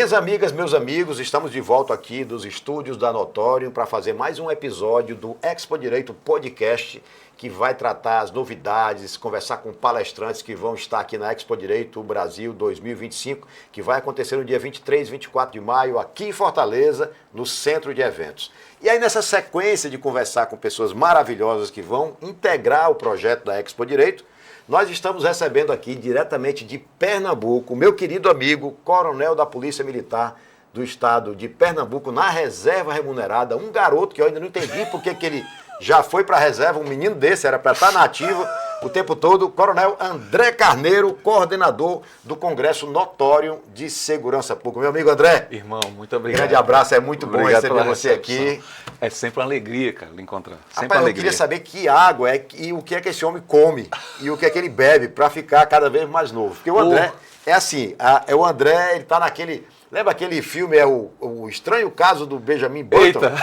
Minhas amigas, meus amigos, estamos de volta aqui dos estúdios da Notório para fazer mais um episódio do Expo Direito Podcast, que vai tratar as novidades, conversar com palestrantes que vão estar aqui na Expo Direito Brasil 2025, que vai acontecer no dia 23 e 24 de maio, aqui em Fortaleza, no Centro de Eventos. E aí, nessa sequência de conversar com pessoas maravilhosas que vão integrar o projeto da Expo Direito, nós estamos recebendo aqui, diretamente de Pernambuco, meu querido amigo, coronel da Polícia Militar do Estado de Pernambuco, na reserva remunerada, um garoto que eu ainda não entendi porque que ele já foi para a reserva, um menino desse, era para estar na ativa o tempo todo, coronel André Carneiro, coordenador do Congresso Notório de Segurança Pública. Meu amigo André. Irmão, muito obrigado. Grande abraço, é muito bom receber você aqui. É sempre uma alegria, cara, lhe encontrar. Sempre Rapaz, eu queria saber que água é e o que é que esse homem come e o que é que ele bebe para ficar cada vez mais novo. Porque o André é assim, o André, ele tá naquele... Lembra aquele filme, o Estranho Caso do Benjamin Button? Eita,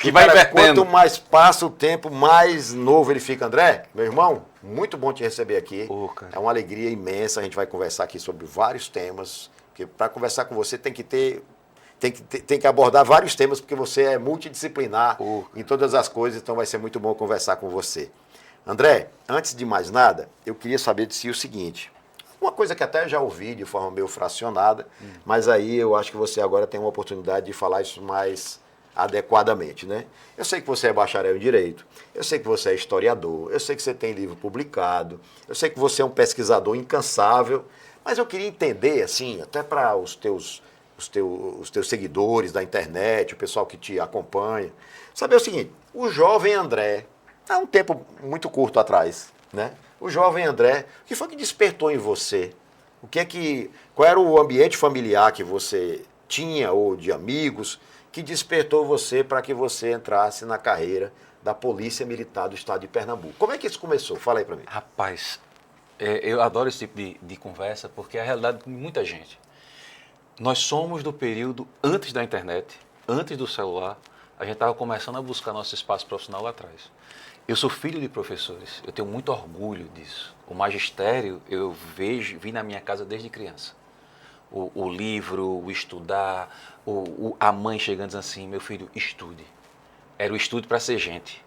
que vai invertendo. Quanto mais passa o tempo, mais novo ele fica. André, meu irmão, muito bom te receber aqui. É uma alegria imensa, a gente vai conversar aqui sobre vários temas, porque para conversar com você tem que abordar vários temas, porque você é multidisciplinar em todas as coisas, então vai ser muito bom conversar com você. André, antes de mais nada, eu queria saber de si o seguinte, uma coisa que até já ouvi de forma meio fracionada, mas aí eu acho que você agora tem uma oportunidade de falar isso mais adequadamente, né? Eu sei que você é bacharel em Direito, eu sei que você é historiador, eu sei que você tem livro publicado, eu sei que você é um pesquisador incansável, mas eu queria entender, assim, até para os teus seguidores da internet, o pessoal que te acompanha, saber o seguinte, o jovem André, há um tempo muito curto atrás, né? O jovem André, o que foi que despertou em você? Qual era o ambiente familiar que você tinha, ou de amigos, que despertou você para que você entrasse na carreira da Polícia Militar do Estado de Pernambuco? Como é que isso começou? Fala aí para mim. Rapaz, eu adoro esse tipo de conversa, porque é a realidade de muita gente. Nós somos do período antes da internet, antes do celular, a gente estava começando a buscar nosso espaço profissional lá atrás. Eu sou filho de professores, eu tenho muito orgulho disso. O magistério eu vi na minha casa desde criança. O livro, o estudar, a mãe chegando dizendo assim, meu filho, estude. Era o estude para ser gente.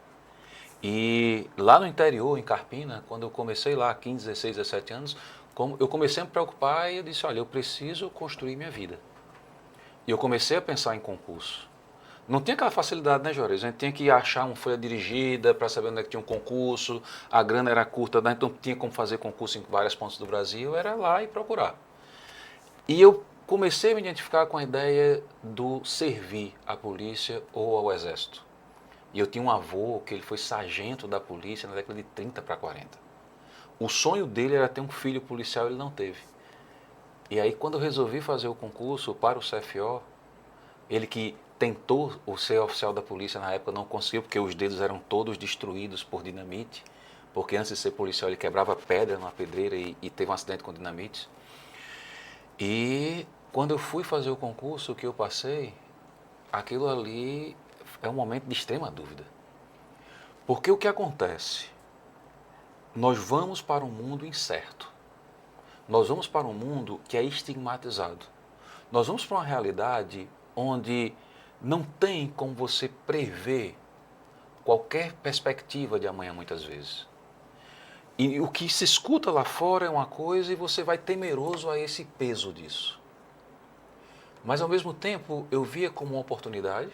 E lá no interior, em Carpina, quando eu comecei lá, 15, 16, 17 anos, eu comecei a me preocupar e eu disse, olha, eu preciso construir minha vida. E eu comecei a pensar em concurso. Não tinha aquela facilidade, né, Juarez? A gente tinha que achar uma folha dirigida para saber onde é que tinha um concurso, a grana era curta, né? Então tinha como fazer concurso em vários pontos do Brasil, era lá e procurar. E eu comecei a me identificar com a ideia do servir à polícia ou ao exército. E eu tinha um avô que ele foi sargento da polícia na década de 30 para 40. O sonho dele era ter um filho policial, ele não teve. E aí quando eu resolvi fazer o concurso para o CFO, ele que tentou ser oficial da polícia na época não conseguiu, porque os dedos eram todos destruídos por dinamite, porque antes de ser policial ele quebrava pedra numa pedreira e teve um acidente com dinamite. E quando eu fui fazer o concurso, o que eu passei, aquilo ali é um momento de extrema dúvida. Porque o que acontece? Nós vamos para um mundo incerto. Nós vamos para um mundo que é estigmatizado. Nós vamos para uma realidade onde não tem como você prever qualquer perspectiva de amanhã muitas vezes. E o que se escuta lá fora é uma coisa e você vai temeroso a esse peso disso. Mas ao mesmo tempo eu via como uma oportunidade,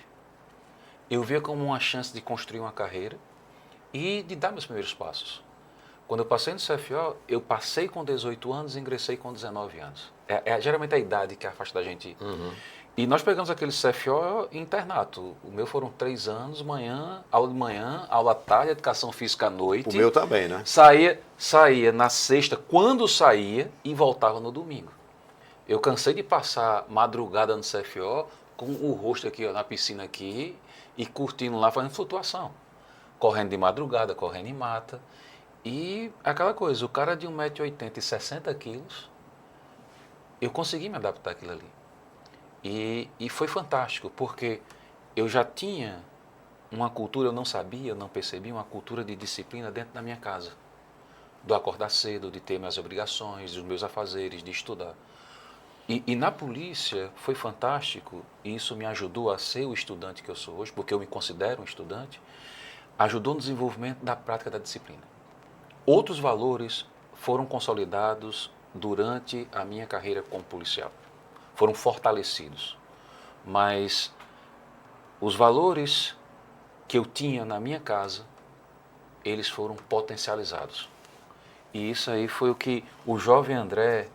eu via como uma chance de construir uma carreira e de dar meus primeiros passos. Quando eu passei no CFO, eu passei com 18 anos e ingressei com 19 anos. Geralmente a idade que afasta da gente. E nós pegamos aquele CFO internato. O meu foram 3 anos, aula de manhã, aula à tarde, educação física à noite. O meu também, né? Saía na sexta, quando saía, e voltava no domingo. Eu cansei de passar madrugada no CFO, com o rosto aqui, ó, na piscina aqui, e curtindo lá, fazendo flutuação. Correndo de madrugada, correndo em mata. E aquela coisa, o cara de 1,80 m e 60 quilos, eu consegui me adaptar àquilo ali. E foi fantástico, porque eu já tinha uma cultura, eu não sabia, eu não percebia, uma cultura de disciplina dentro da minha casa. Do acordar cedo, de ter minhas obrigações, dos meus afazeres, de estudar. E na polícia foi fantástico, e isso me ajudou a ser o estudante que eu sou hoje, porque eu me considero um estudante, ajudou no desenvolvimento da prática da disciplina. Outros valores foram consolidados durante a minha carreira como policial, foram fortalecidos, mas os valores que eu tinha na minha casa, eles foram potencializados. E isso aí foi o que o jovem André,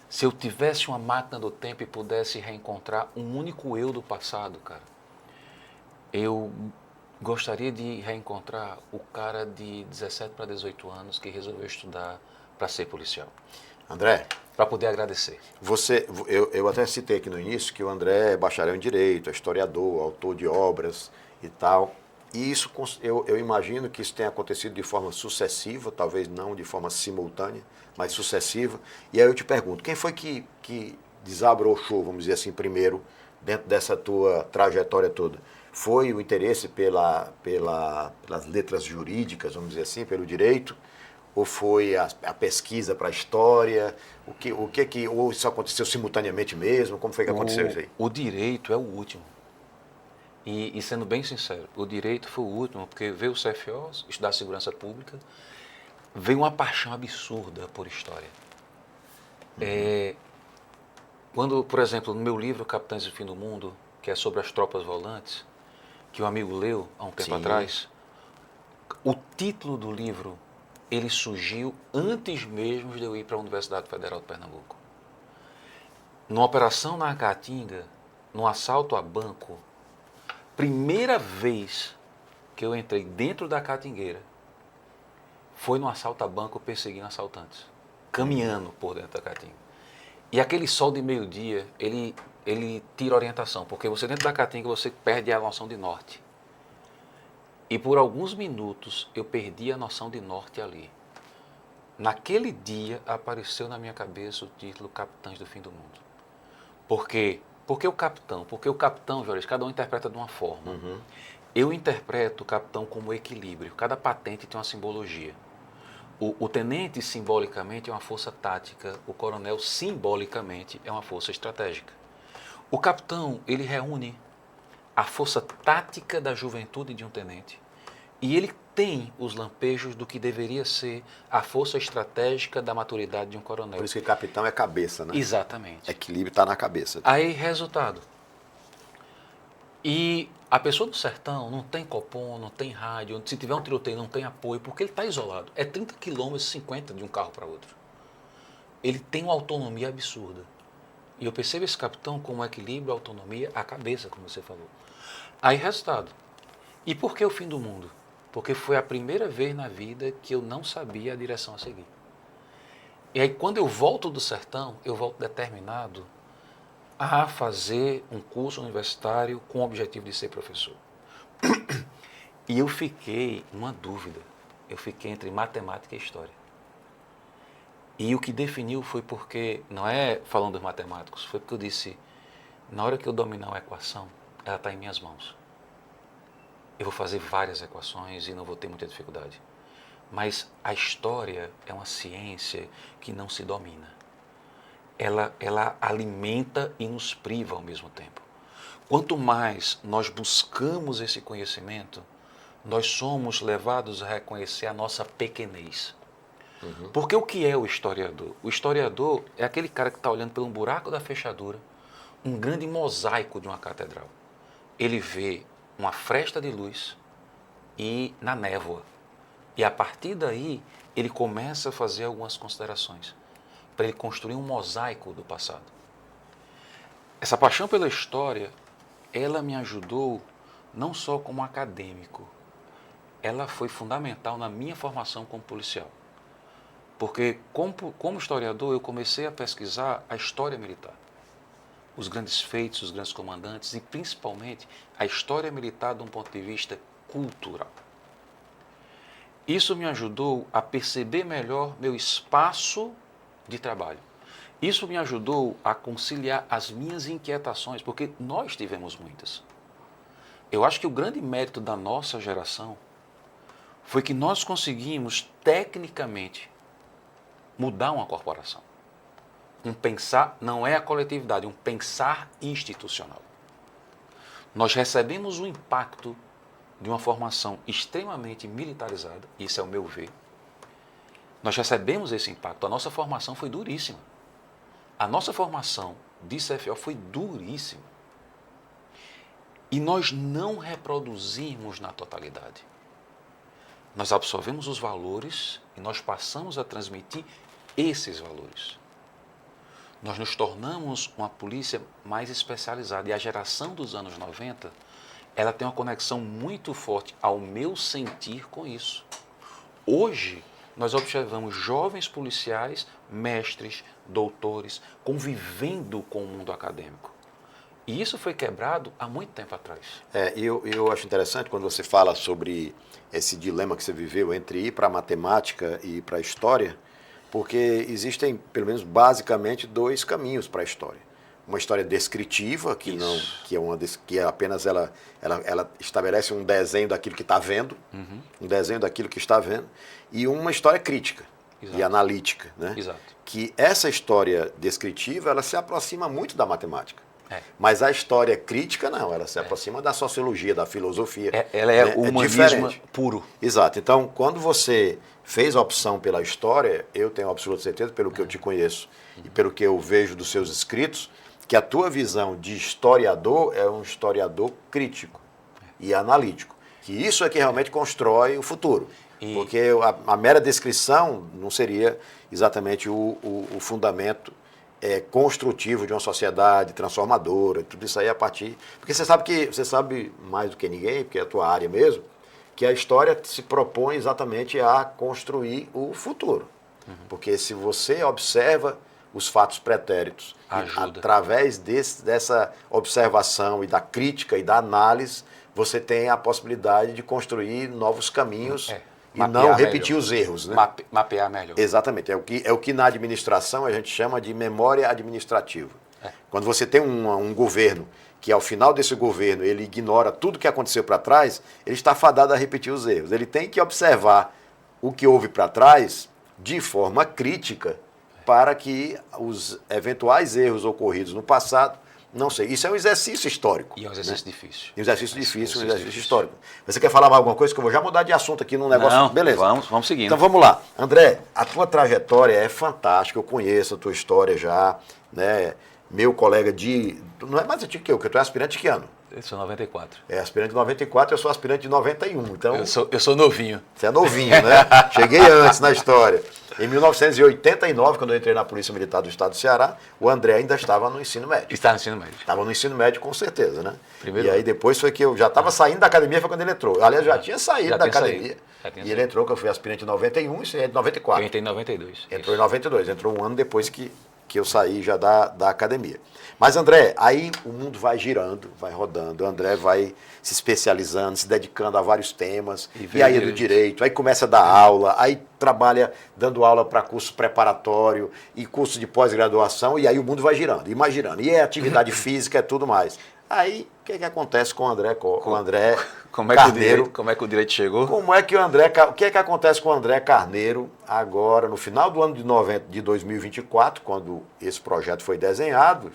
se eu tivesse uma máquina do tempo e pudesse reencontrar um único eu do passado, cara, eu gostaria de reencontrar o cara de 17 para 18 anos que resolveu estudar para ser policial. André, para poder agradecer. Eu até citei aqui no início que o André é bacharel em Direito, é historiador, autor de obras e tal. E isso, eu imagino que isso tenha acontecido de forma sucessiva, talvez não de forma simultânea, mas sucessiva. E aí eu te pergunto, quem foi que desabrochou, vamos dizer assim, primeiro, dentro dessa tua trajetória toda? Foi o interesse pelas letras jurídicas, vamos dizer assim, pelo direito? Ou foi a pesquisa para a história? Ou isso aconteceu simultaneamente mesmo? Como foi que aconteceu isso aí? O direito é o último. E sendo bem sincero, o direito foi o último, porque veio o CFO, estudar segurança pública, veio uma paixão absurda por história. Quando, por exemplo, no meu livro Capitães do Fim do Mundo, que é sobre as tropas volantes, que um amigo leu há um tempo atrás, o título do livro, ele surgiu antes mesmo de eu ir para a Universidade Federal de Pernambuco. Numa operação na Caatinga, num assalto a banco, primeira vez que eu entrei dentro da Caatingueira foi no assalto a banco perseguindo assaltantes, caminhando por dentro da Caatinga. E aquele sol de meio-dia, ele tira orientação, porque você dentro da Caatinga você perde a noção de norte. E por alguns minutos eu perdi a noção de norte ali. Naquele dia apareceu na minha cabeça o título Capitães do Fim do Mundo. Por quê? Porque o capitão? Porque o capitão, Jorge, cada um interpreta de uma forma. Eu interpreto o capitão como equilíbrio. Cada patente tem uma simbologia. O tenente, simbolicamente, é uma força tática. O coronel, simbolicamente, é uma força estratégica. O capitão, ele reúne a força tática da juventude de um tenente e ele tem os lampejos do que deveria ser a força estratégica da maturidade de um coronel. Por isso que capitão é cabeça, né? Exatamente. Equilíbrio está na cabeça. Aí, resultado. E a pessoa do sertão não tem copom, não tem rádio, se tiver um tiroteio não tem apoio, porque ele está isolado. É 30 quilômetros, 50 de um carro para outro. Ele tem uma autonomia absurda. E eu percebo esse capitão como um equilíbrio, autonomia, a cabeça, como você falou. Aí, resultado. E por que o fim do mundo? Porque foi a primeira vez na vida que eu não sabia a direção a seguir. E aí, quando eu volto do sertão, eu volto determinado a fazer um curso universitário com o objetivo de ser professor. E eu fiquei numa dúvida. Eu fiquei entre matemática e história. E o que definiu foi porque, não é falando dos matemáticos, foi porque eu disse, na hora que eu dominar uma equação, ela está em minhas mãos. Eu vou fazer várias equações e não vou ter muita dificuldade. Mas a história é uma ciência que não se domina. Ela alimenta e nos priva ao mesmo tempo. Quanto mais nós buscamos esse conhecimento, nós somos levados a reconhecer a nossa pequenez. Porque o que é o historiador? O historiador é aquele cara que está olhando pelo buraco da fechadura, um grande mosaico de uma catedral. Ele vê uma fresta de luz e na névoa. E a partir daí, ele começa a fazer algumas considerações para ele construir um mosaico do passado. Essa paixão pela história, ela me ajudou não só como acadêmico, ela foi fundamental na minha formação como policial. Porque como historiador eu comecei a pesquisar a história militar. Os grandes feitos, os grandes comandantes e principalmente a história militar de um ponto de vista cultural. Isso me ajudou a perceber melhor meu espaço de trabalho. Isso me ajudou a conciliar as minhas inquietações, porque nós tivemos muitas. Eu acho que o grande mérito da nossa geração foi que nós conseguimos, tecnicamente, mudar uma corporação. um pensar, não é a coletividade, um pensar institucional. Nós recebemos o impacto de uma formação extremamente militarizada, isso é o meu ver. Nós recebemos esse impacto, a nossa formação foi duríssima. A nossa formação de CFO foi duríssima. E nós não reproduzimos na totalidade. Nós absorvemos os valores e nós passamos a transmitir esses valores. Nós nos tornamos uma polícia mais especializada. E a geração dos anos 90, ela tem uma conexão muito forte ao meu sentir com isso. Hoje, nós observamos jovens policiais, mestres, doutores, convivendo com o mundo acadêmico. E isso foi quebrado há muito tempo atrás. Eu acho interessante quando você fala sobre esse dilema que você viveu entre ir para a matemática e ir para a história, porque existem, pelo menos basicamente, dois caminhos para a história. Uma história descritiva, que apenas ela estabelece um desenho daquilo que está vendo, um desenho daquilo que está vendo, e uma história crítica. Exato. E analítica, né? Exato. Que essa história descritiva, ela se aproxima muito da matemática. Mas a história crítica, não, ela se aproxima da sociologia, da filosofia. Ela é o humanismo puro. Exato. Então, quando você fez a opção pela história, eu tenho absoluta certeza, pelo que eu te conheço e pelo que eu vejo dos seus escritos, que a tua visão de historiador é um historiador crítico e analítico. Que isso é que realmente constrói o futuro. Porque a mera descrição não seria exatamente o fundamento construtivo de uma sociedade transformadora, tudo isso aí a partir... Porque você sabe mais do que ninguém, porque é a tua área mesmo, que a história se propõe exatamente a construir o futuro. Porque se você observa os fatos pretéritos, através dessa observação e da crítica e da análise, você tem a possibilidade de construir novos caminhos e não repetir os erros. Né? Mapear melhor. Exatamente. É o que na administração a gente chama de memória administrativa. Quando você tem um governo que ao final desse governo ele ignora tudo que aconteceu para trás, ele está fadado a repetir os erros. Ele tem que observar o que houve para trás de forma crítica para que os eventuais erros ocorridos no passado não sei. Isso é um exercício histórico. E é um exercício difícil. Um exercício difícil, um exercício histórico. Você quer falar mais alguma coisa? Que eu vou já mudar de assunto aqui num negócio. Não, beleza. Vamos seguindo. Então vamos lá. André, a tua trajetória é fantástica. Eu conheço a tua história já. Né? Meu colega de... Não é mais antigo que eu tu é aspirante de que ano? Eu sou 94. É aspirante de 94, eu sou aspirante de 91. Então, eu sou novinho. Você é novinho, né? Cheguei antes na história. Em 1989, quando eu entrei na Polícia Militar do Estado do Ceará, o André ainda estava no ensino médio. Estava no ensino médio. Estava no ensino médio, com certeza, né? Primeiro e aí depois foi que eu já estava saindo da academia, foi quando ele entrou. Aliás, já tinha saído da academia. E ele entrou, que eu fui aspirante em 91 e saí de 94. Eu entrei em 92. Entrou em 92, entrou um ano depois que eu saí já da academia. Mas, André, aí o mundo vai girando, vai rodando, o André vai se especializando, se dedicando a vários temas, e aí é do direito, aí começa a dar aula, aí trabalha dando aula para curso preparatório e curso de pós-graduação, e aí o mundo vai girando, imaginando, e é atividade física, é tudo mais. Aí, o que acontece com o André, Carneiro? Como é que o direito chegou? O que acontece com o André Carneiro agora, no final do ano de 2024, quando esse projeto foi desenhado,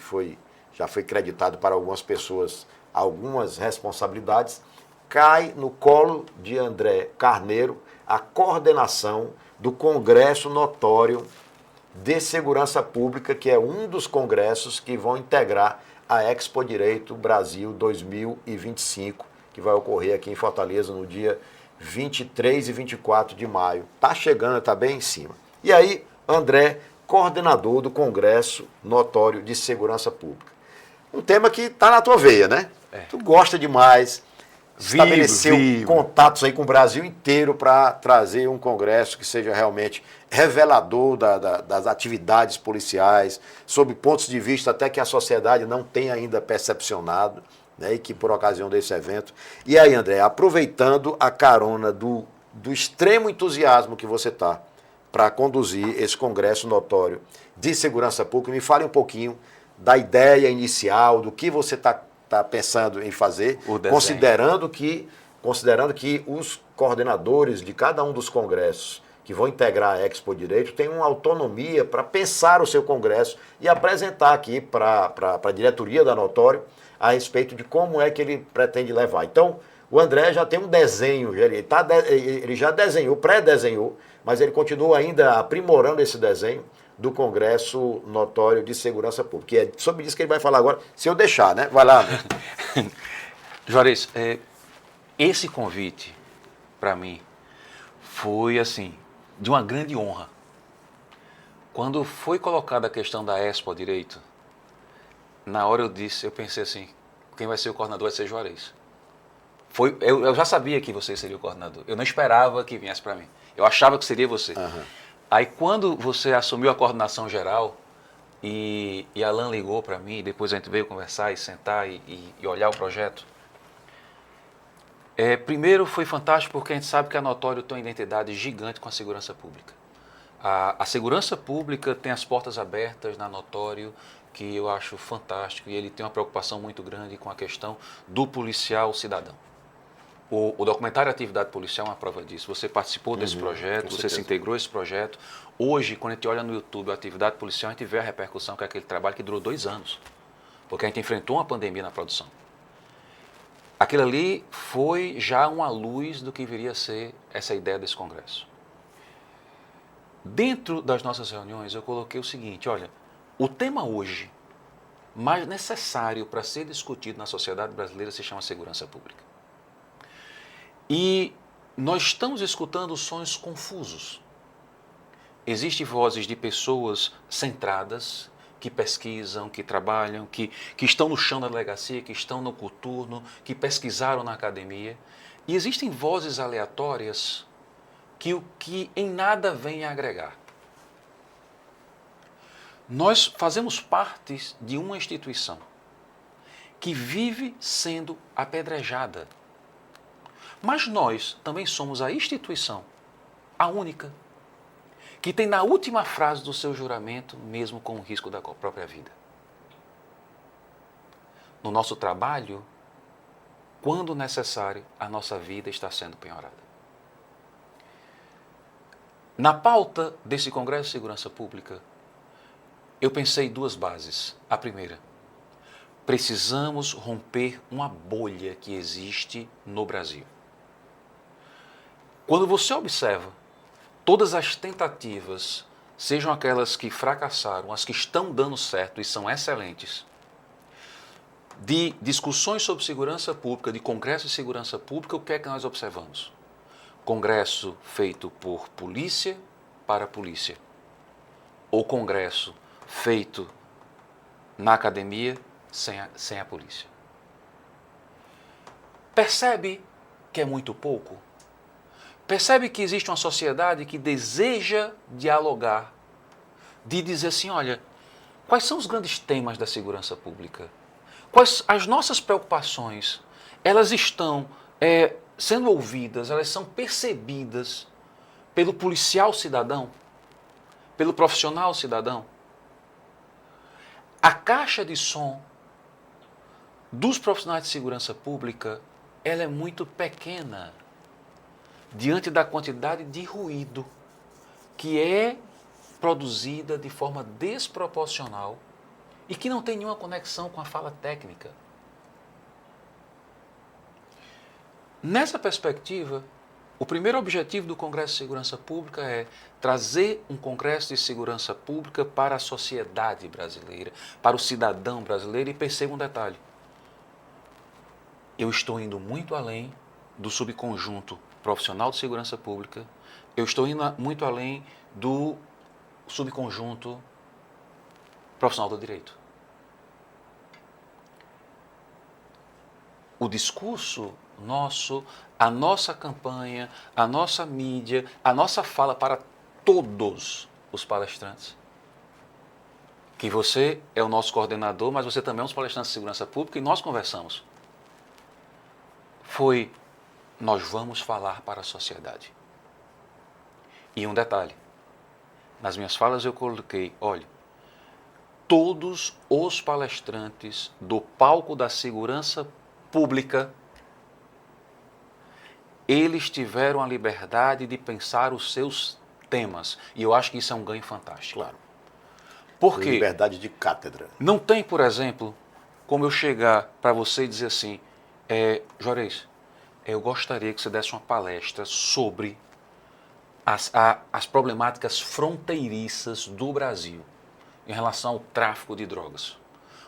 já foi creditado para algumas pessoas algumas responsabilidades, cai no colo de André Carneiro a coordenação do Congresso Notório de Segurança Pública, que é um dos congressos que vão integrar a Expo Direito Brasil 2025, que vai ocorrer aqui em Fortaleza no dia 23 e 24 de maio. Está chegando, está bem em cima. E aí, André, coordenador do Congresso Notório de Segurança Pública. Um tema que está na tua veia, né? Tu gosta demais, estabeleceu contatos aí com o Brasil inteiro para trazer um congresso que seja realmente revelador das atividades policiais, sob pontos de vista até que a sociedade não tem ainda percepcionado, né, e que por ocasião desse evento. E aí, André, aproveitando a carona do extremo entusiasmo que você está para conduzir esse congresso notório de segurança pública, me fale um pouquinho da ideia inicial, do que você está pensando em fazer, considerando que os coordenadores de cada um dos congressos que vão integrar a Expo Direito tenham uma autonomia para pensar o seu congresso e apresentar aqui para a diretoria da Notório a respeito de como é que ele pretende levar. Então, o André já tem um desenho, ele já desenhou, pré-desenhou, mas ele continua ainda aprimorando esse desenho do Congresso Notório de Segurança Pública. E é sobre isso que ele vai falar agora, se eu deixar, né? Vai lá, André. Juarez, esse convite, para mim, foi, assim, de uma grande honra. Quando foi colocada a questão da Expo Direito, na hora eu pensei assim, quem vai ser o coordenador vai ser Juarez. Eu já sabia que você seria o coordenador, eu não esperava que viesse para mim, eu achava que seria você. Uhum. Aí quando você assumiu a coordenação geral e Alan ligou para mim, depois a gente veio conversar e sentar e olhar o projeto, primeiro foi fantástico porque a gente sabe que a Notório tem uma identidade gigante com a segurança pública. A segurança pública tem as portas abertas na Notório, que eu acho fantástico, e ele tem uma preocupação muito grande com a questão do policial cidadão. O documentário Atividade Policial é uma prova disso. Você participou desse projeto, você se integrou a esse projeto. Hoje, quando a gente olha no YouTube a Atividade Policial, a gente vê a repercussão que é aquele trabalho que durou 2 anos, porque a gente enfrentou uma pandemia na produção. Aquilo ali foi já uma luz do que viria a ser essa ideia desse congresso. Dentro das nossas reuniões, eu coloquei o seguinte, olha, o tema hoje mais necessário para ser discutido na sociedade brasileira se chama segurança pública. E nós estamos escutando sons confusos. Existem vozes de pessoas centradas, que pesquisam, que trabalham, que estão no chão da delegacia, que estão no coturno, que pesquisaram na academia. E existem vozes aleatórias que em nada vêm a agregar. Nós fazemos parte de uma instituição que vive sendo apedrejada. Mas nós também somos a instituição, a única, que tem na última frase do seu juramento, mesmo com o risco da própria vida. No nosso trabalho, quando necessário, a nossa vida está sendo penhorada. Na pauta desse Congresso de Segurança Pública, eu pensei 2 bases. A primeira, precisamos romper uma bolha que existe no Brasil. Quando você observa todas as tentativas, sejam aquelas que fracassaram, as que estão dando certo e são excelentes, de discussões sobre segurança pública, de congresso de segurança pública, o que é que nós observamos? Congresso feito por polícia para polícia, ou congresso feito na academia sem a polícia. Percebe que é muito pouco? Percebe que existe uma sociedade que deseja dialogar, de dizer assim, olha, quais são os grandes temas da segurança pública? Quais as nossas preocupações? Elas estão sendo ouvidas, elas são percebidas pelo policial cidadão, pelo profissional cidadão? A caixa de som dos profissionais de segurança pública, ela é muito pequena diante da quantidade de ruído que é produzida de forma desproporcional e que não tem nenhuma conexão com a fala técnica. Nessa perspectiva, o primeiro objetivo do Congresso de Segurança Pública é trazer um Congresso de Segurança Pública para a sociedade brasileira, para o cidadão brasileiro, e perceba um detalhe. Eu estou indo muito além do subconjunto profissional de segurança pública, eu estou indo muito além do subconjunto profissional do direito. O discurso nosso, a nossa campanha, a nossa mídia, a nossa fala para todos os palestrantes, que você é o nosso coordenador, mas você também é um dos palestrantes de segurança pública e nós conversamos, foi: nós vamos falar para a sociedade. E um detalhe, nas minhas falas eu coloquei, olha, todos os palestrantes do palco da segurança pública, eles tiveram a liberdade de pensar os seus temas. E eu acho que isso é um ganho fantástico. Claro. Por quê? Liberdade de cátedra. Não tem, por exemplo, como eu chegar para você e dizer assim, Juarez, eu gostaria que você desse uma palestra sobre as problemáticas fronteiriças do Brasil em relação ao tráfico de drogas.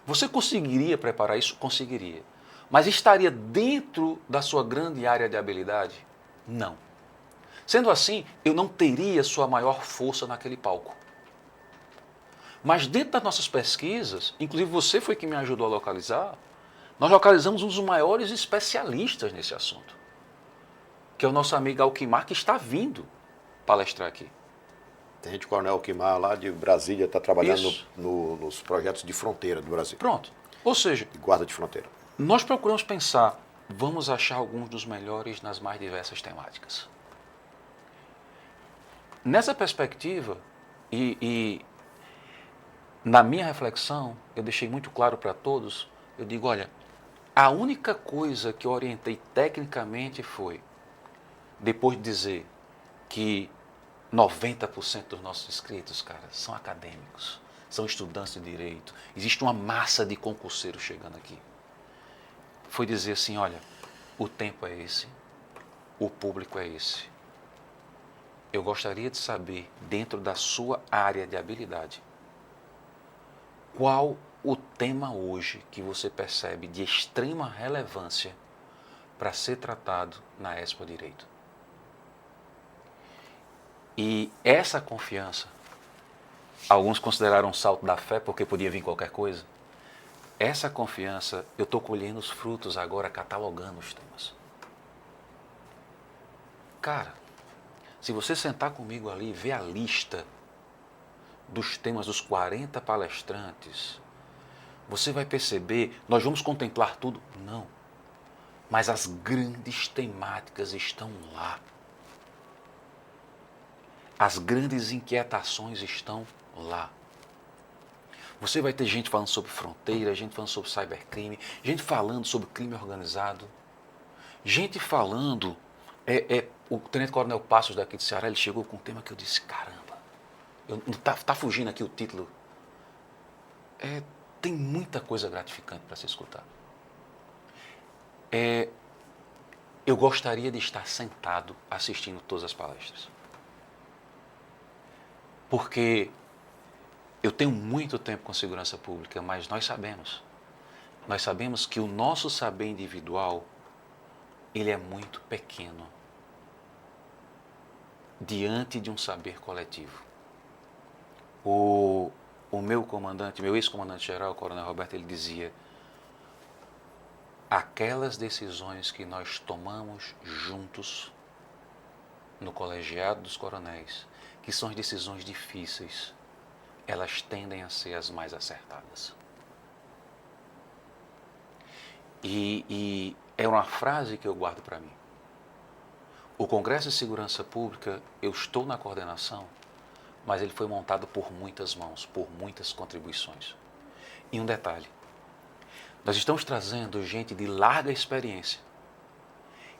Você conseguiria preparar isso? Conseguiria. Mas estaria dentro da sua grande área de habilidade? Não. Sendo assim, eu não teria sua maior força naquele palco. Mas dentro das nossas pesquisas, inclusive você foi quem me ajudou a localizar, nós localizamos um dos maiores especialistas nesse assunto, que é o nosso amigo Alquimar, que está vindo palestrar aqui. Tem gente, Coronel Alquimar, lá de Brasília, está trabalhando nos projetos de fronteira do Brasil. Pronto. Ou seja, de guarda de fronteira. Nós procuramos pensar, vamos achar alguns dos melhores nas mais diversas temáticas. Nessa perspectiva, e na minha reflexão, eu deixei muito claro para todos, eu digo, olha, a única coisa que eu orientei tecnicamente foi, depois de dizer que 90% dos nossos inscritos, cara, são acadêmicos, são estudantes de direito, existe uma massa de concurseiros chegando aqui. Foi dizer assim, olha, o tempo é esse, o público é esse. Eu gostaria de saber, dentro da sua área de habilidade, qual o tema hoje que você percebe de extrema relevância para ser tratado na Expo Direito. E essa confiança, alguns consideraram um salto da fé porque podia vir qualquer coisa. Essa confiança, eu estou colhendo os frutos agora, catalogando os temas. Cara, se você sentar comigo ali e ver a lista dos temas dos 40 palestrantes, você vai perceber, nós vamos contemplar tudo? Não. Mas as grandes temáticas estão lá. As grandes inquietações estão lá. Você vai ter gente falando sobre fronteira, gente falando sobre cybercrime, gente falando sobre crime organizado, gente falando... o Tenente Coronel Passos daqui de Ceará, ele chegou com um tema que eu disse, caramba, tá fugindo aqui o título. Tem muita coisa gratificante para se escutar. Eu gostaria de estar sentado assistindo todas as palestras. Porque eu tenho muito tempo com segurança pública, mas nós sabemos que o nosso saber individual, ele é muito pequeno diante de um saber coletivo. O meu comandante, meu ex-comandante-geral, o Coronel Roberto, ele dizia, aquelas decisões que nós tomamos juntos no colegiado dos coronéis, que são as decisões difíceis, elas tendem a ser as mais acertadas. E é uma frase que eu guardo para mim. O Congresso de Segurança Pública, eu estou na coordenação, mas ele foi montado por muitas mãos, por muitas contribuições. E um detalhe, nós estamos trazendo gente de larga experiência.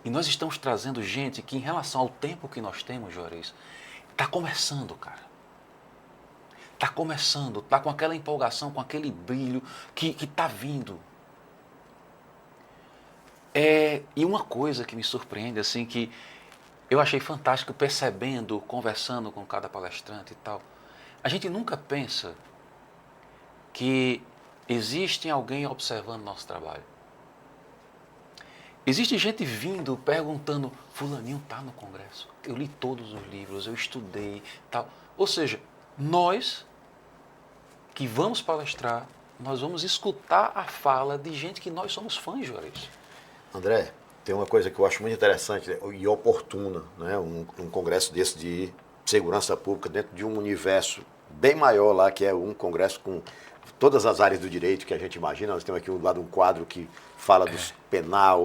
E nós estamos trazendo gente que, em relação ao tempo que nós temos, Juarez, está começando, cara. Está começando, está com aquela empolgação, com aquele brilho que está vindo. E uma coisa que me surpreende, assim, que eu achei fantástico percebendo, conversando com cada palestrante e tal, a gente nunca pensa que existe alguém observando nosso trabalho. Existe gente vindo, perguntando, fulaninho está no congresso, eu li todos os livros, eu estudei, tal. Ou seja, nós que vamos palestrar, nós vamos escutar a fala de gente que nós somos fãs, Juarez. André, tem uma coisa que eu acho muito interessante e oportuna, né? Um congresso desse de segurança pública dentro de um universo bem maior lá, que é um congresso com todas as áreas do direito que a gente imagina. Nós temos aqui um lado um quadro que fala dos penal,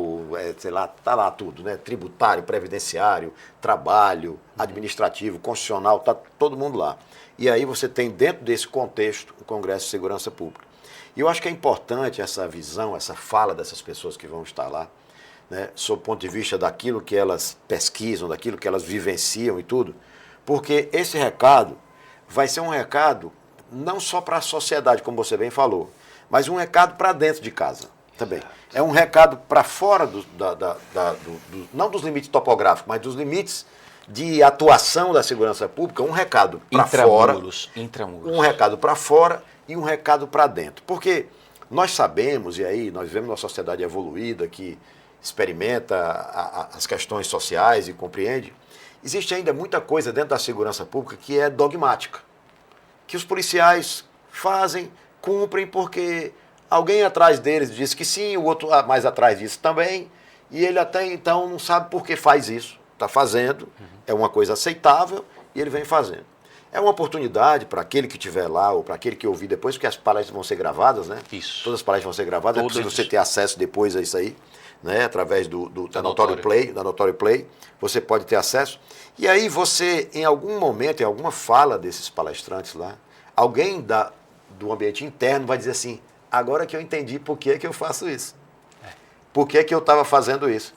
sei lá, tá lá tudo, né? Tributário, previdenciário, trabalho, administrativo, constitucional, tá todo mundo lá. E aí você tem dentro desse contexto o Congresso de Segurança Pública. E eu acho que é importante essa visão, essa fala dessas pessoas que vão estar lá, né, sob o ponto de vista daquilo que elas pesquisam, daquilo que elas vivenciam e tudo, Porque esse recado vai ser um recado não só para a sociedade, como você bem falou, mas um recado para dentro de casa também. É um recado para fora, não dos limites topográficos, mas dos limites de atuação da segurança pública, um recado para fora, um recado para fora e um recado para dentro. Porque nós sabemos, e aí nós vemos uma sociedade evoluída que experimenta as questões sociais e compreende, existe ainda muita coisa dentro da segurança pública que é dogmática, que os policiais fazem, cumprem porque alguém atrás deles diz que sim, o outro mais atrás disse também, e ele até então não sabe por que faz isso. Está fazendo, é uma coisa aceitável e ele vem fazendo. É uma oportunidade para aquele que estiver lá ou para aquele que ouvir depois, porque as palestras vão ser gravadas, né? Isso. Todas as palestras vão ser gravadas, é possível você ter acesso depois a isso aí, né? Através da Notório Play, você pode ter acesso. E aí você, em algum momento, em alguma fala desses palestrantes lá, alguém do ambiente interno vai dizer assim, agora que eu entendi por que eu faço isso. Por que eu estava fazendo isso.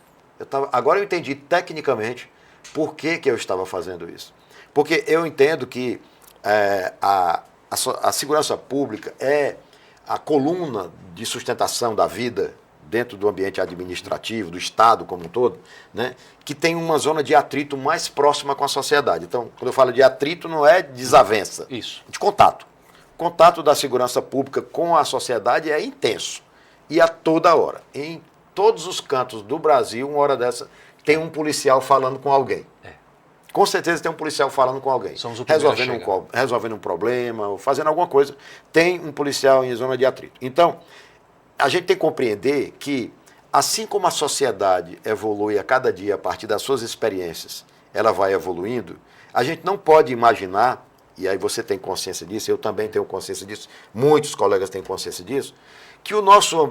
Agora eu entendi tecnicamente por que eu estava fazendo isso. Porque eu entendo que a segurança pública é a coluna de sustentação da vida dentro do ambiente administrativo, do Estado como um todo, né, que tem uma zona de atrito mais próxima com a sociedade. Então, quando eu falo de atrito, não é desavença, isso. De contato. O contato da segurança pública com a sociedade é intenso e a toda hora. Em todos os cantos do Brasil, uma hora dessa, tem um policial falando com alguém. Com certeza tem um policial falando com alguém. Resolvendo um problema, ou fazendo alguma coisa. Tem um policial em zona de atrito. Então, a gente tem que compreender que, assim como a sociedade evolui a cada dia a partir das suas experiências, ela vai evoluindo, a gente não pode imaginar, e aí você tem consciência disso, eu também tenho consciência disso, muitos colegas têm consciência disso, que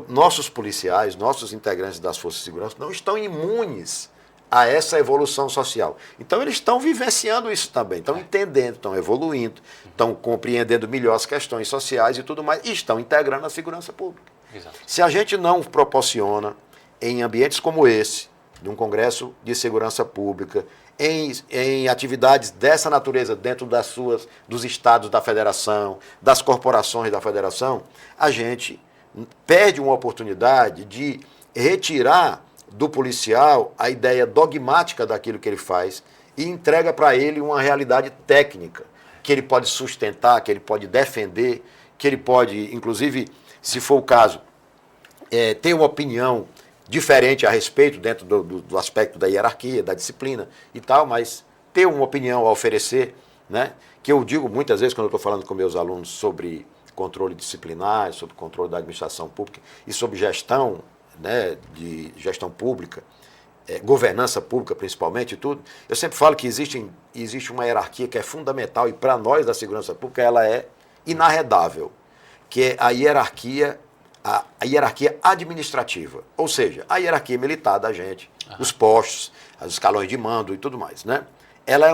nossos policiais, nossos integrantes das forças de segurança não estão imunes a essa evolução social. Então eles estão vivenciando isso também, estão entendendo, estão evoluindo, estão compreendendo melhor as questões sociais e tudo mais, e estão integrando a segurança pública. Exato. Se a gente não proporciona, em ambientes como esse, de um congresso de segurança pública, em atividades dessa natureza dentro dos estados da federação, das corporações da federação, a gente perde uma oportunidade de retirar do policial a ideia dogmática daquilo que ele faz e entrega para ele uma realidade técnica que ele pode sustentar, que ele pode defender, que ele pode, inclusive, se for o caso, ter uma opinião diferente a respeito dentro do aspecto da hierarquia, da disciplina e tal, mas ter uma opinião a oferecer, né? Que eu digo muitas vezes quando eu estou falando com meus alunos sobre controle disciplinar, sobre controle da administração pública e sobre gestão, né, de gestão pública, governança pública principalmente e tudo, eu sempre falo que existe uma hierarquia que é fundamental e para nós da segurança pública ela é inarredável, que é a hierarquia administrativa, ou seja, a hierarquia militar da gente, os postos, os escalões de mando e tudo mais, né? Ela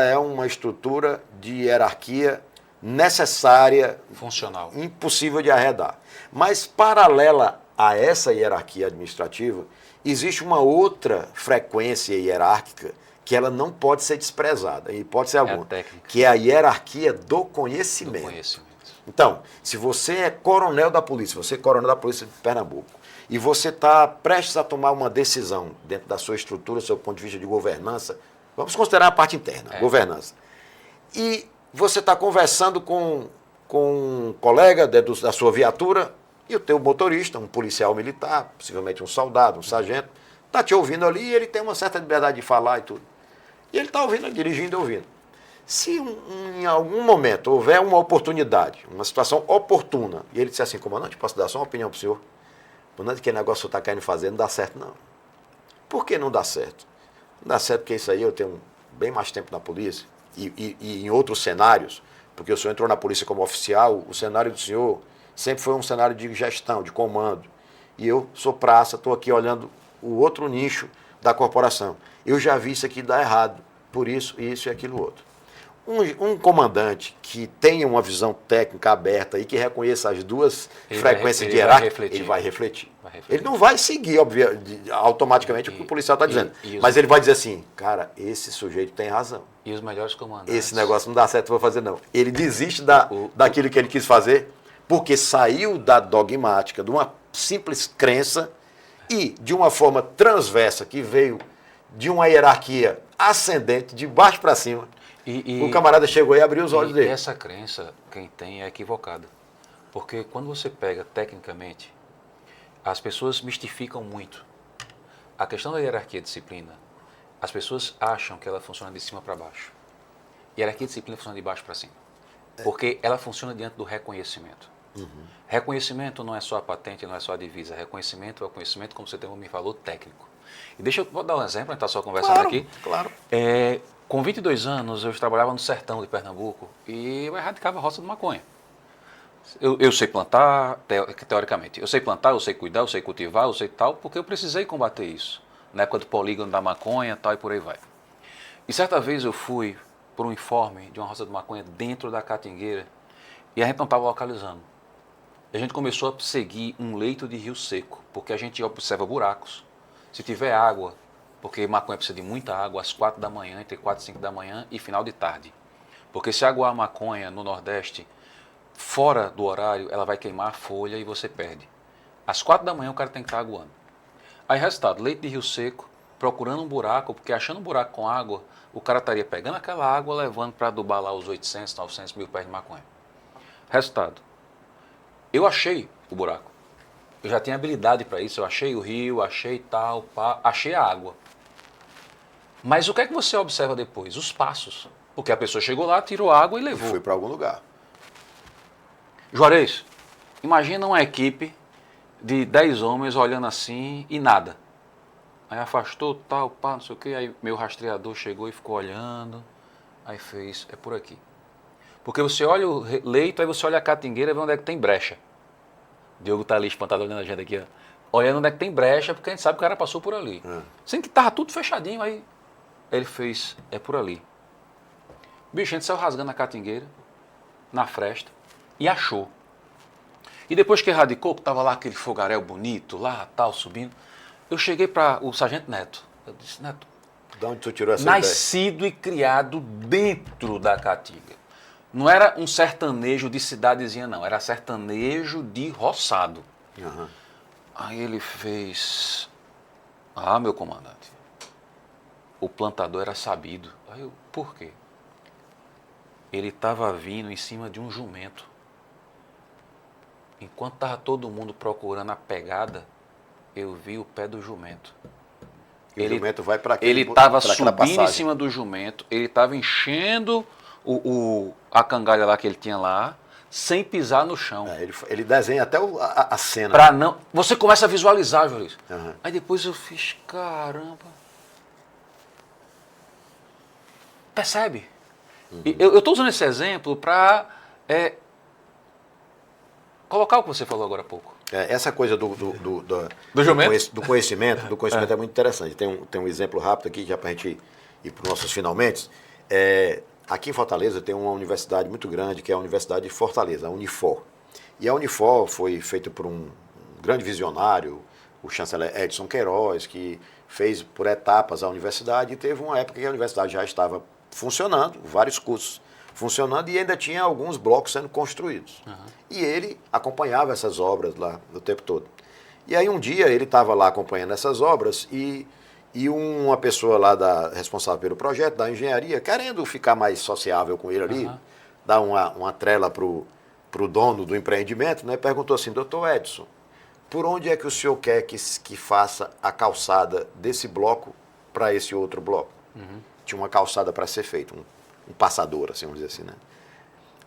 é uma estrutura de hierarquia necessária, funcional, impossível de arredar. Mas, paralela a essa hierarquia administrativa, existe uma outra frequência hierárquica que ela não pode ser desprezada, em hipótese alguma, que é a hierarquia do conhecimento. Então, se você é coronel da polícia, você é coronel da polícia de Pernambuco, e você está prestes a tomar uma decisão dentro da sua estrutura, do seu ponto de vista de governança, vamos considerar a parte interna, governança, e você está conversando com um colega da sua viatura e o teu motorista, um policial militar, possivelmente um soldado, um sargento, está te ouvindo ali e ele tem uma certa liberdade de falar e tudo. E ele está ouvindo, dirigindo e ouvindo. Se em algum momento houver uma oportunidade, uma situação oportuna, e ele disser assim, comandante, posso dar só uma opinião para o senhor? Comandante, que negócio que o senhor está querendo fazer não dá certo, não. Por que não dá certo? Não dá certo porque isso aí eu tenho bem mais tempo na polícia, e em outros cenários, porque o senhor entrou na polícia como oficial, o cenário do senhor sempre foi um cenário de gestão, de comando. E eu sou praça, estou aqui olhando o outro nicho da corporação. Eu já vi isso aqui dar errado, por isso e aquilo outro. Um comandante que tenha uma visão técnica aberta e que reconheça as duas frequências de hierárquia, ele vai refletir. Ele não vai seguir, automaticamente o que o policial está dizendo. Mas ele vai dizer assim, cara, esse sujeito tem razão. E os melhores comandantes. Esse negócio não dá certo, vou fazer não. Ele desiste daquilo que ele quis fazer, porque saiu da dogmática, de uma simples crença e de uma forma transversa que veio de uma hierarquia ascendente, de baixo para cima. O camarada chegou e abriu os olhos dele. E essa crença, quem tem, é equivocada. Porque quando você pega tecnicamente, as pessoas mistificam muito. A questão da hierarquia e disciplina, as pessoas acham que ela funciona de cima para baixo. Hierarquia e disciplina funciona de baixo para cima. Porque ela funciona diante do reconhecimento. Reconhecimento não é só a patente, não é só a divisa. Reconhecimento é o conhecimento, como você me falou, técnico. E deixa eu dar um exemplo, a gente está só conversando aqui. Claro. Com 22 anos, eu trabalhava no sertão de Pernambuco e eu erradicava a roça de maconha. Eu sei plantar, teoricamente. Eu sei plantar, eu sei cuidar, eu sei cultivar, eu sei tal, porque eu precisei combater isso. Na época do polígono da maconha, tal, e por aí vai. E certa vez eu fui por um informe de uma roça de maconha dentro da Catingueira e a gente não estava localizando. A gente começou a seguir um leito de rio seco, porque a gente observa buracos. Se tiver água, porque maconha precisa de muita água, às 4 da manhã, entre 4 e 5 da manhã e final de tarde. Porque se aguar a maconha no Nordeste, fora do horário, ela vai queimar a folha e você perde. Às 4 da manhã o cara tem que estar aguando. Aí, resultado, leito de rio seco, procurando um buraco, porque achando um buraco com água, o cara estaria pegando aquela água, levando para adubar lá os 800, 900 mil pés de maconha. Resultado, eu achei o buraco. Eu já tinha habilidade para isso, eu achei o rio, achei tal, achei a água. Mas o que é que você observa depois? Os passos. Porque a pessoa chegou lá, tirou água e levou. Foi para algum lugar. Juarez, imagina uma equipe de 10 homens olhando assim e nada. Aí afastou, tal, pá, não sei o quê. Aí meu rastreador chegou e ficou olhando. Aí fez, é por aqui. Porque você olha o leito, aí você olha a catingueira e vê onde é que tem brecha. Diogo tá ali espantado olhando a gente aqui, ó. Olhando onde é que tem brecha, porque a gente sabe que o cara passou por ali. Sendo que tava tudo fechadinho, aí ele fez, é por ali. Bicho, a gente saiu rasgando a catingueira, na fresta, e achou. E depois que erradicou, que tava lá aquele fogaréu bonito, lá, tal, subindo, eu cheguei para o sargento Neto. Eu disse, Neto, de onde tu tirou essa ideia? Nascido e criado dentro da Caatinga. Não era um sertanejo de cidadezinha, não. Era sertanejo de roçado. Aí ele fez... Ah, meu comandante, o plantador era sabido. Aí eu, por quê? Ele estava vindo em cima de um jumento. Enquanto estava todo mundo procurando a pegada, eu vi o pé do jumento. E o jumento vai para ele estava subindo em cima do jumento, ele estava enchendo a cangalha lá que ele tinha lá, sem pisar no chão. Ele desenha até a cena. Pra não, você começa a visualizar, Juarez. Aí depois eu fiz, caramba. Percebe? Eu estou usando esse exemplo para colocar o que você falou agora há pouco. Essa coisa do conhecimento é muito interessante. Tem um exemplo rápido aqui, já para a gente ir para os nossos finalmente. Aqui em Fortaleza tem uma universidade muito grande, que é a Universidade de Fortaleza, a Unifor. E a Unifor foi feita por um grande visionário, o chanceler Edson Queiroz, que fez por etapas a universidade, e teve uma época que a universidade já estava funcionando, vários cursos funcionando, e ainda tinha alguns blocos sendo construídos. E ele acompanhava essas obras lá o tempo todo. E aí um dia ele estava lá acompanhando essas obras e uma pessoa lá responsável pelo projeto, da engenharia, querendo ficar mais sociável com ele ali, dar uma trela para o dono do empreendimento, né, perguntou assim, doutor Edson, por onde é que o senhor quer que faça a calçada desse bloco para esse outro bloco? Tinha uma calçada para ser feita, um passador, assim, vamos dizer assim, né?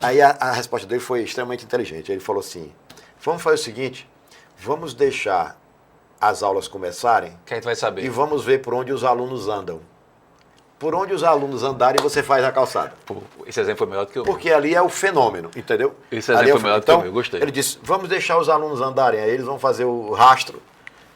Aí a resposta dele foi extremamente inteligente. Ele falou assim, vamos fazer o seguinte, vamos deixar as aulas começarem, que a gente vai saber, e vamos ver por onde os alunos andam. Por onde os alunos andarem, você faz a calçada. Esse exemplo foi melhor do que eu. Porque ali é o fenômeno, entendeu? Esse exemplo foi melhor do que eu gostei. Ele disse, vamos deixar os alunos andarem, aí eles vão fazer o rastro,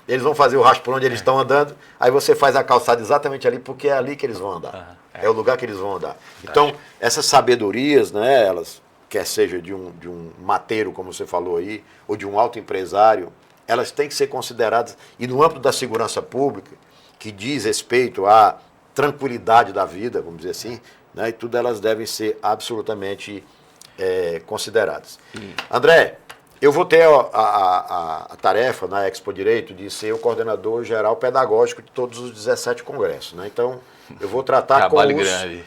eles vão fazer o rastro por onde eles estão andando, aí você faz a calçada exatamente ali, porque é ali que eles vão andar. É o lugar que eles vão andar. Então, essas sabedorias, né, elas, quer seja de um mateiro, como você falou aí, ou de um alto empresário, elas têm que ser consideradas, e no âmbito da segurança pública, que diz respeito à tranquilidade da vida, vamos dizer assim, né, e tudo elas devem ser absolutamente consideradas. André, eu vou ter a tarefa na Expo Direito de ser o coordenador geral pedagógico de todos os 17 congressos, né? Então, eu vou tratar Trabalho grande.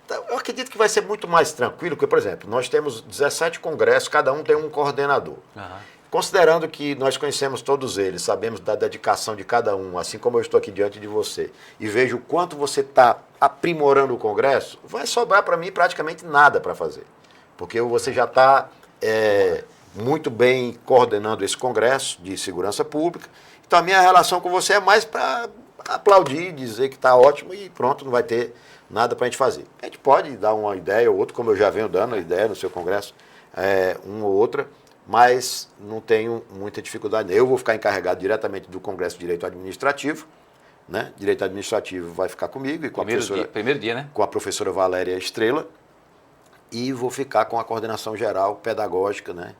Então, eu acredito que vai ser muito mais tranquilo, porque, por exemplo, nós temos 17 congressos, cada um tem um coordenador. Considerando que nós conhecemos todos eles, sabemos da dedicação de cada um, assim como eu estou aqui diante de você, e vejo o quanto você está aprimorando o Congresso, vai sobrar para mim praticamente nada para fazer. Porque você já está muito bem coordenando esse Congresso de Segurança Pública. Então a minha relação com você é mais para aplaudir, dizer que está ótimo e pronto, não vai ter nada para a gente fazer. A gente pode dar uma ideia ou outra, como eu já venho dando a ideia no seu Congresso, uma ou outra, mas não tenho muita dificuldade. Eu vou ficar encarregado diretamente do Congresso de Direito Administrativo, né? Direito Administrativo vai ficar comigo e com primeiro dia, né? Com a professora Valéria Estrela, e vou ficar com a coordenação geral pedagógica, né,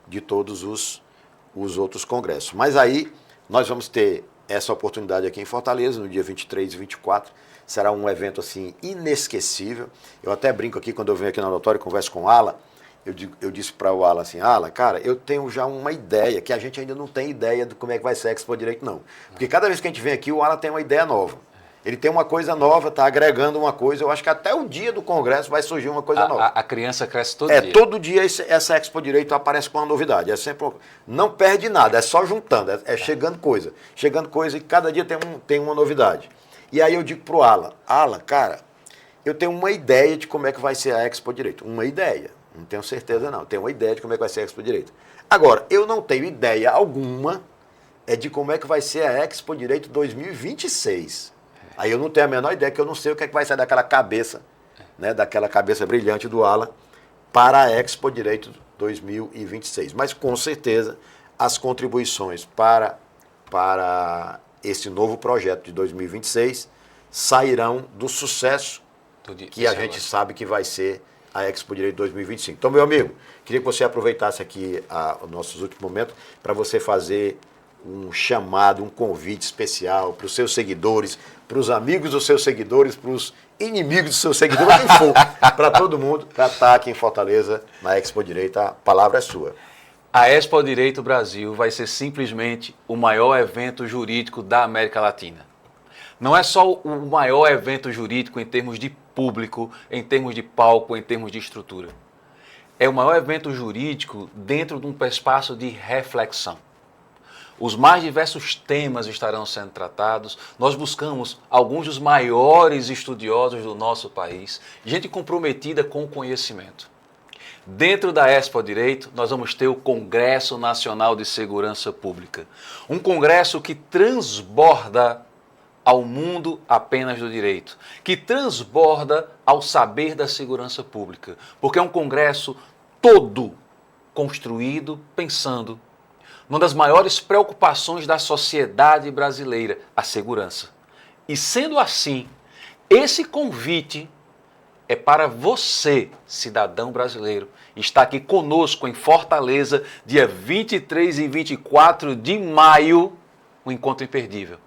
de todos os outros congressos. Mas aí nós vamos ter essa oportunidade aqui em Fortaleza, no dia 23 e 24, será um evento assim inesquecível. Eu até brinco aqui, quando eu venho aqui na auditório e converso com o Ala, eu disse para o Ala assim, Ala, cara, eu tenho já uma ideia, que a gente ainda não tem ideia de como é que vai ser a Expo Direito, não. Porque cada vez que a gente vem aqui, o Ala tem uma ideia nova. Ele tem uma coisa nova, está agregando uma coisa. Eu acho que até o dia do Congresso vai surgir uma coisa nova. A criança cresce todo dia. Todo dia essa Expo Direito aparece com uma novidade. É sempre, não perde nada, é só juntando, chegando coisa. Chegando coisa e cada dia tem uma novidade. E aí eu digo para o Ala, cara, eu tenho uma ideia de como é que vai ser a Expo Direito. Uma ideia. Não tenho certeza não. Tenho uma ideia de como é que vai ser a Expo Direito. Agora, eu não tenho ideia alguma de como é que vai ser a Expo Direito 2026. Aí eu não tenho a menor ideia, que eu não sei o que é que vai sair daquela cabeça, né, daquela cabeça brilhante do Ala para a Expo Direito 2026. Mas com certeza as contribuições para esse novo projeto de 2026 sairão do sucesso que a gente sabe que vai ser a Expo Direito 2025. Então, meu amigo, queria que você aproveitasse aqui os nossos últimos momentos para você fazer um chamado, um convite especial para os seus seguidores, para os amigos dos seus seguidores, para os inimigos dos seus seguidores, quem for, para todo mundo, para estar aqui em Fortaleza, na Expo Direito. A palavra é sua. A Expo Direito Brasil vai ser simplesmente o maior evento jurídico da América Latina. Não é só o maior evento jurídico em termos de público, em termos de palco, em termos de estrutura. É o maior evento jurídico dentro de um espaço de reflexão. Os mais diversos temas estarão sendo tratados. Nós buscamos alguns dos maiores estudiosos do nosso país, gente comprometida com o conhecimento. Dentro da Expo Direito, nós vamos ter o Congresso Nacional de Segurança Pública. Um congresso que transborda ao mundo apenas do direito, que transborda ao saber da segurança pública, porque é um congresso todo construído pensando uma das maiores preocupações da sociedade brasileira, a segurança. E sendo assim, esse convite é para você, cidadão brasileiro, estar aqui conosco em Fortaleza, dia 23 e 24 de maio, um encontro imperdível.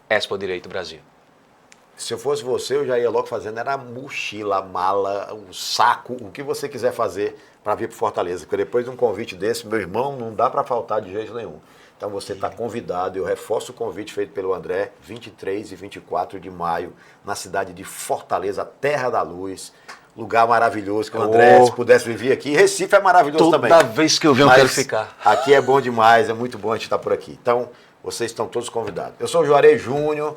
Expo Direito Brasil. Se eu fosse você, eu já ia logo fazendo, era a mochila, a mala, o saco, o que você quiser fazer para vir para Fortaleza. Porque depois de um convite desse, meu irmão, não dá para faltar de jeito nenhum. Então você está convidado, eu reforço o convite feito pelo André, 23 e 24 de maio, na cidade de Fortaleza, Terra da Luz. Lugar maravilhoso, que o André, se pudesse viver aqui. Recife é maravilhoso também. Toda vez que eu venho, eu quero ficar. Aqui é bom demais, é muito bom a gente estar por aqui. Então, vocês estão todos convidados. Eu sou o Juarez Júnior.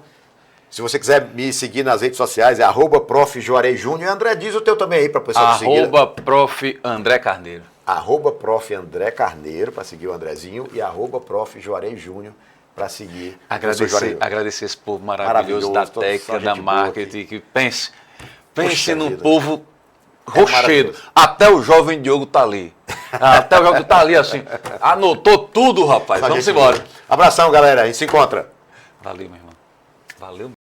Se você quiser me seguir nas redes sociais, é @Prof. Juarez Júnior. E André, diz o teu também aí para o pessoal te seguir. @Prof. André Carneiro. @Prof. André Carneiro, para seguir o Andrezinho. E @Prof. Juarez Júnior, para seguir agradecer esse povo maravilhoso da técnica, da marketing, que pense num povo rochedo. Até o jovem Diogo tá ali. Até o jovem tá ali assim. Anotou tudo, rapaz. Vamos embora. Abração, galera. A gente se encontra. Valeu, meu irmão. Valeu mesmo.